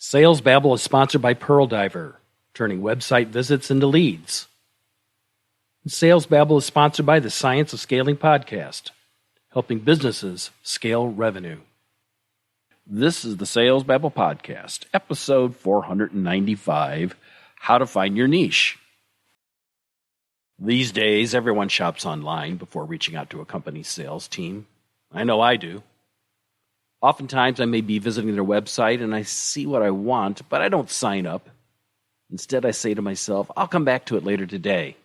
Sales Babble is sponsored by Pearl Diver, turning website visits into leads. Sales Babble is sponsored by the Science of Scaling podcast, helping businesses scale revenue. This is the Sales Babble podcast, episode 495, How to Find Your Niche. These days, everyone shops online before reaching out to a company's sales team. I know I do. Oftentimes, I may be visiting their website and I see what I want, but I don't sign up. Instead, I say to myself, I'll come back to it later today.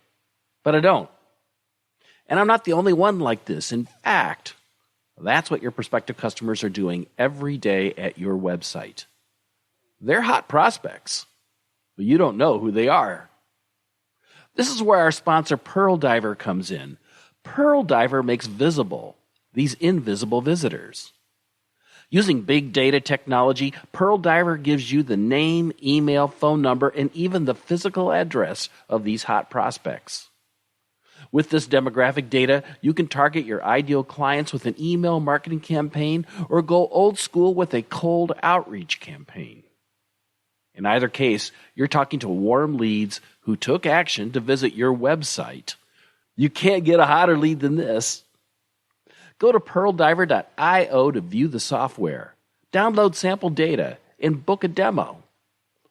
But I don't. And I'm not the only one like this. In fact, that's what your prospective customers are doing every day at your website. They're hot prospects, but you don't know who they are. This is where our sponsor, Pearl Diver, comes in. Pearl Diver makes visible these invisible visitors. Using big data technology, Pearl Diver gives you the name, email, phone number, and even the physical address of these hot prospects. With this demographic data, you can target your ideal clients with an email marketing campaign or go old school with a cold outreach campaign. In either case, you're talking to warm leads who took action to visit your website. You can't get a hotter lead than this. Go to pearldiver.io to view the software, download sample data, and book a demo.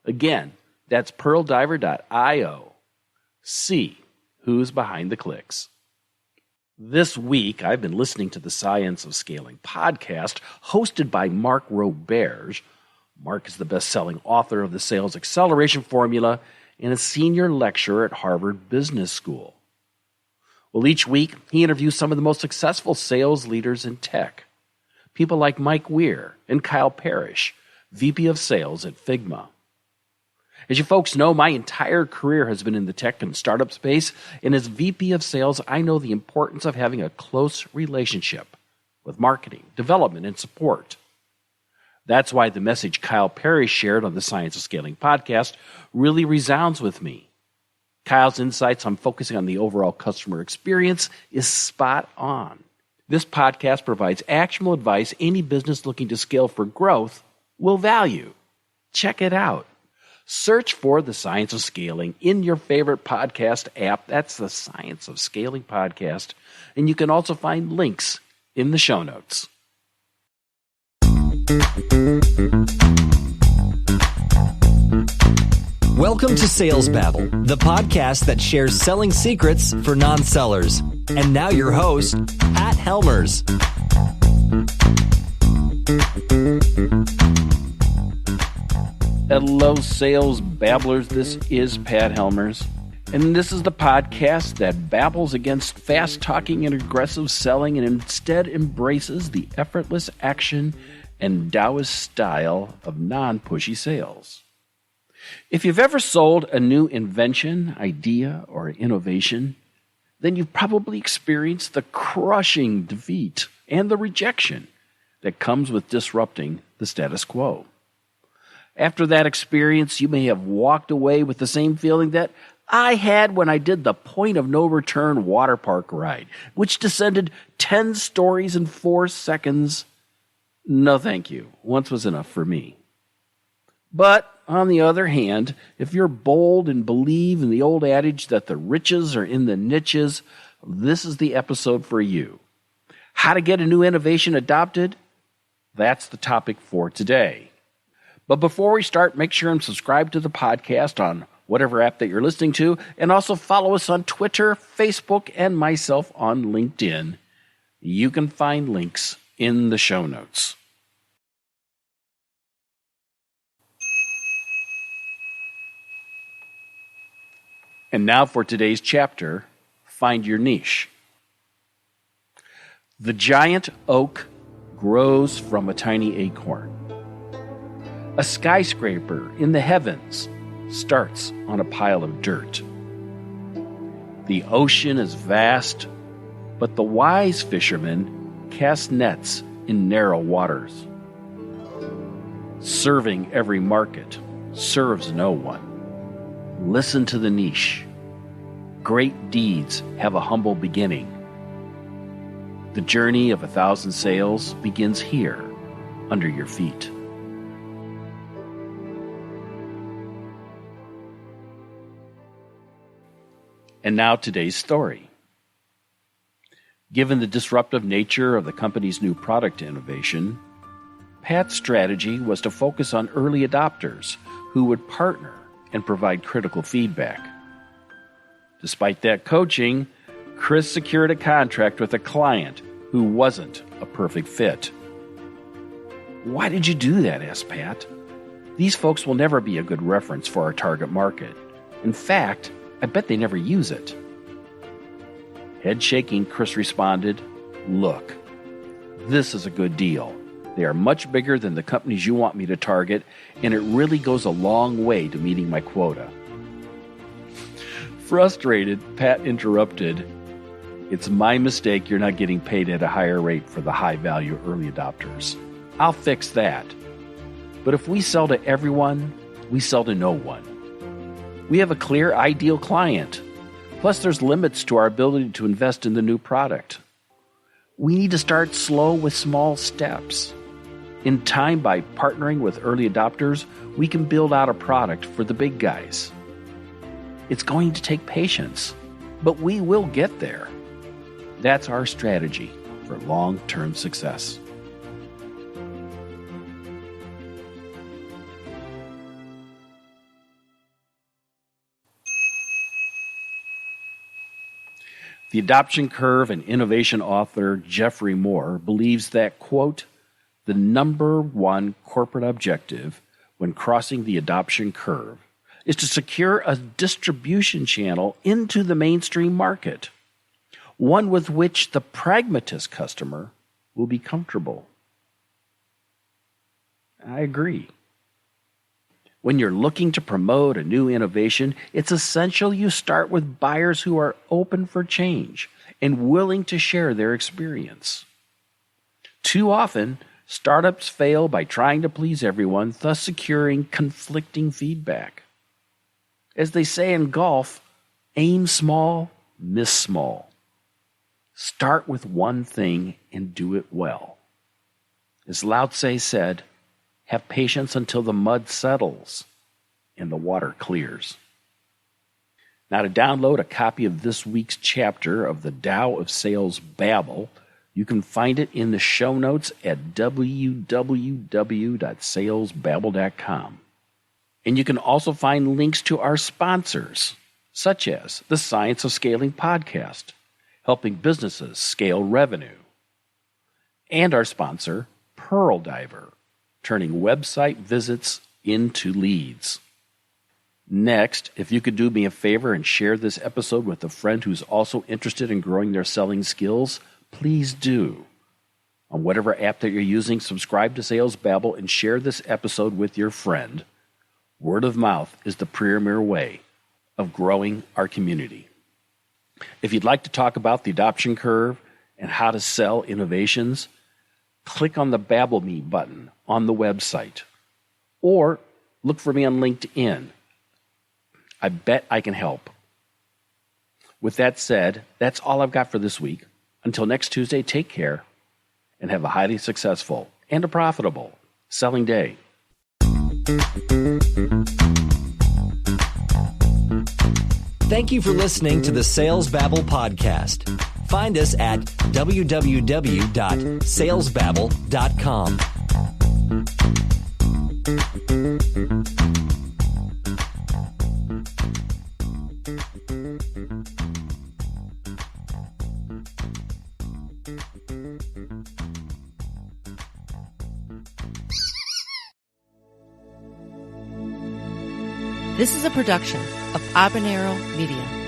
Again, that's pearldiver.io. See who's behind the clicks. This week, I've been listening to the Science of Scaling podcast hosted by Mark Roberge. Mark is the best-selling author of the Sales Acceleration Formula and a senior lecturer at Harvard Business School. Well, each week, he interviews some of the most successful sales leaders in tech. People like Mike Weir and Kyle Parrish, VP of Sales at Figma. As you folks know, my entire career has been in the tech and startup space, and as VP of Sales, I know the importance of having a close relationship with marketing, development, and support. That's why the message Kyle Parrish shared on the Science of Scaling podcast really resounds with me. Kyle's insights on focusing on the overall customer experience is spot on. This podcast provides actionable advice any business looking to scale for growth will value. Check it out. Search for The Science of Scaling in your favorite podcast app. That's the Science of Scaling podcast. And you can also find links in the show notes. Welcome to Sales Babble, the podcast that shares selling secrets for non-sellers. And now your host, Pat Helmers. Hello, Sales Babblers. This is Pat Helmers. And this is the podcast that babbles against fast-talking and aggressive selling and instead embraces the effortless action and Taoist style of non-pushy sales. If you've ever sold a new invention, idea, or innovation, then you've probably experienced the crushing defeat and the rejection that comes with disrupting the status quo. After that experience, you may have walked away with the same feeling that I had when I did the point of no return waterpark ride, which descended 10 stories in 4 seconds. No, thank you. Once was enough for me. But on the other hand, if you're bold and believe in the old adage that the riches are in the niches, this is the episode for you. How to get a new innovation adopted? That's the topic for today. But before we start, make sure and subscribe to the podcast on whatever app that you're listening to, and also follow us on Twitter, Facebook, and myself on LinkedIn. You can find links in the show notes. And now for today's chapter, Find Your Niche. The giant oak grows from a tiny acorn. A skyscraper in the heavens starts on a pile of dirt. The ocean is vast, but the wise fishermen cast nets in narrow waters. Serving every market serves no one. Listen to the niche. Great deeds have a humble beginning. The journey of 1,000 sales begins here, under your feet. And now today's story. Given the disruptive nature of the company's new product innovation, Pat's strategy was to focus on early adopters who would partner and provide critical feedback. Despite that coaching, Chris secured a contract with a client who wasn't a perfect fit. "Why did you do that?" asked Pat. "These folks will never be a good reference for our target market. In fact, I bet they never use it." Head shaking, Chris responded, "Look, this is a good deal. They are much bigger than the companies you want me to target, and it really goes a long way to meeting my quota." Frustrated, Pat interrupted, "It's my mistake you're not getting paid at a higher rate for the high-value early adopters. I'll fix that. But if we sell to everyone, we sell to no one. We have a clear ideal client. Plus, there's limits to our ability to invest in the new product. We need to start slow with small steps. In time, by partnering with early adopters, we can build out a product for the big guys. It's going to take patience, but we will get there. That's our strategy for long-term success." The Adoption Curve and innovation author Jeffrey Moore believes that, quote, "the number one corporate objective when crossing the adoption curve is to secure a distribution channel into the mainstream market, one with which the pragmatist customer will be comfortable." I agree. When you're looking to promote a new innovation, it's essential you start with buyers who are open for change and willing to share their experience. Too often, startups fail by trying to please everyone, thus securing conflicting feedback. As they say in golf, aim small, miss small. Start with one thing and do it well. As Lao Tse said, "Have patience until the mud settles and the water clears." Now, to download a copy of this week's chapter of the Tao of Sales Babble, you can find it in the show notes at www.salesbabble.com. And you can also find links to our sponsors, such as the Science of Scaling podcast, helping businesses scale revenue, and our sponsor, Pearl Diver, turning website visits into leads. Next, if you could do me a favor and share this episode with a friend who's also interested in growing their selling skills, please do. On whatever app that you're using, subscribe to Sales Babble and share this episode with your friend. Word of mouth is the premier way of growing our community. If you'd like to talk about the adoption curve and how to sell innovations, click on the Babble Me button on the website, or look for me on LinkedIn. I bet I can help. With that said, that's all I've got for this week. Until next Tuesday, take care and have a highly successful and a profitable selling day. Thank you for listening to the Sales Babble podcast. Find us at www.salesbabble.com. This is a production of Habanero Media.